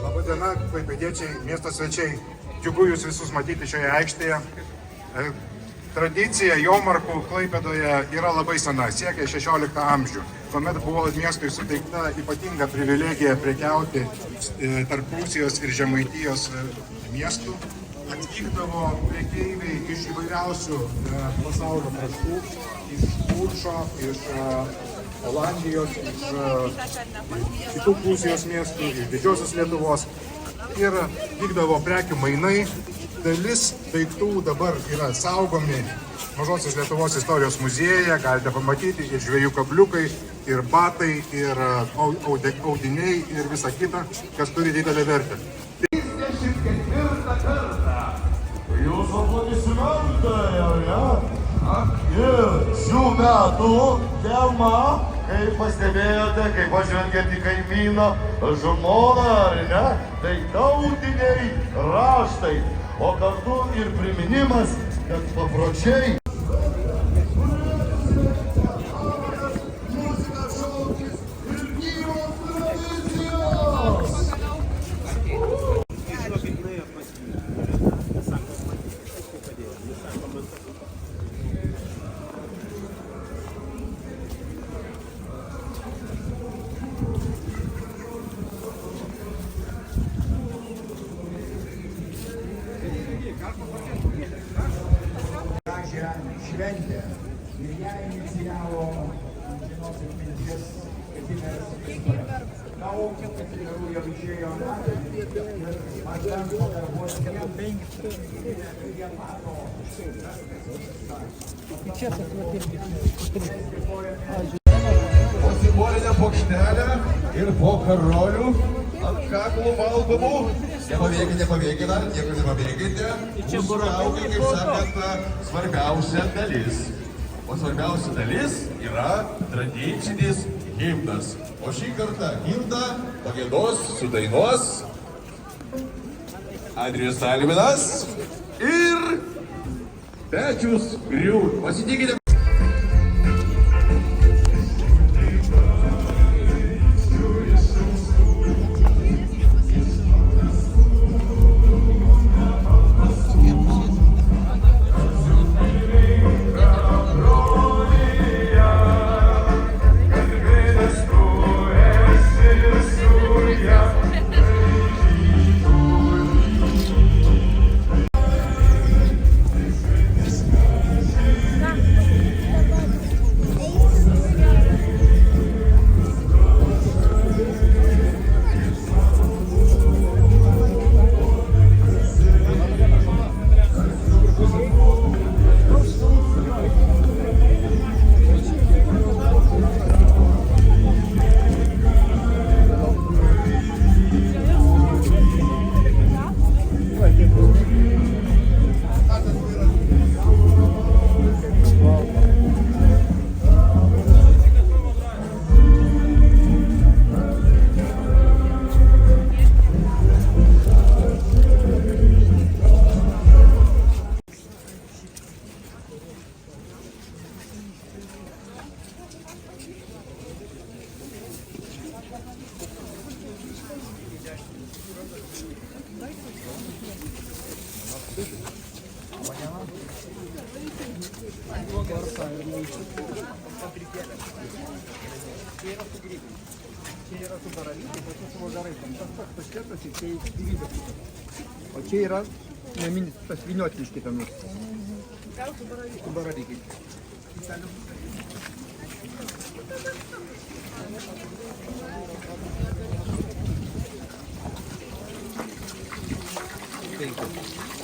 Labadiena, klaipėdiečiai, miesto svečiai. Džiugu jūs visus matyti šioje aikštėje. Tradicija Jomarkų Klaipėdoje yra labai sena, siekia 16 amžių. Tuomet buvo miestui suteikta ypatinga privilegija prekiauti tarp Prūsijos ir Žemaitijos miestų. Atvykdavo prekeiviai iš įvairiausių pasaulio kraštų, iš Kuršo, iš Olandijos, iš kitų Prūsijos miestų, iš Didžiosios Lietuvos. Ir vykdavo prekių mainai. Dalis daiktų dabar yra saugomi Mažosios Lietuvos istorijos muziejuje. Galite pamatyti ir žvejų kabliukai, ir batai, ir audiniai, ir visa kita, kas turi didelę vertę. 34 kartą. Jūs aplodismentai, ar ne? Ir šių metų tema, kaip pastebėjote, kaip pažvelgėte į kaimyną žmoną, ar ne? Tai tautiniai raštai, o kartu ir priminimas, kad papročiai. Šventė ir ją inicijavo amžinos atminties Kazimieras. Na, o Kazimierų jau išėjo metai ir man tenko darbuoti jie mato. Po simbolinę plokštelę ir po karolių ant kaklų valgomų. Nepabėgite dar, niekur nepabėgite. Mūsų laukia, kaip sakant, svarbiausia dalis. O svarbiausia dalis yra tradicinis himnas. O šį kartą himną pagiedos, sudainuos Andrijus Talminas ir Pečius Griūt. Pasitikite. Čia yra su baravykai, o čia su vogarais. Tas pats paštetas ir čia gyvybė. O čia yra naminis, tas vyniotinis kepenų. Su baravykai. Taip.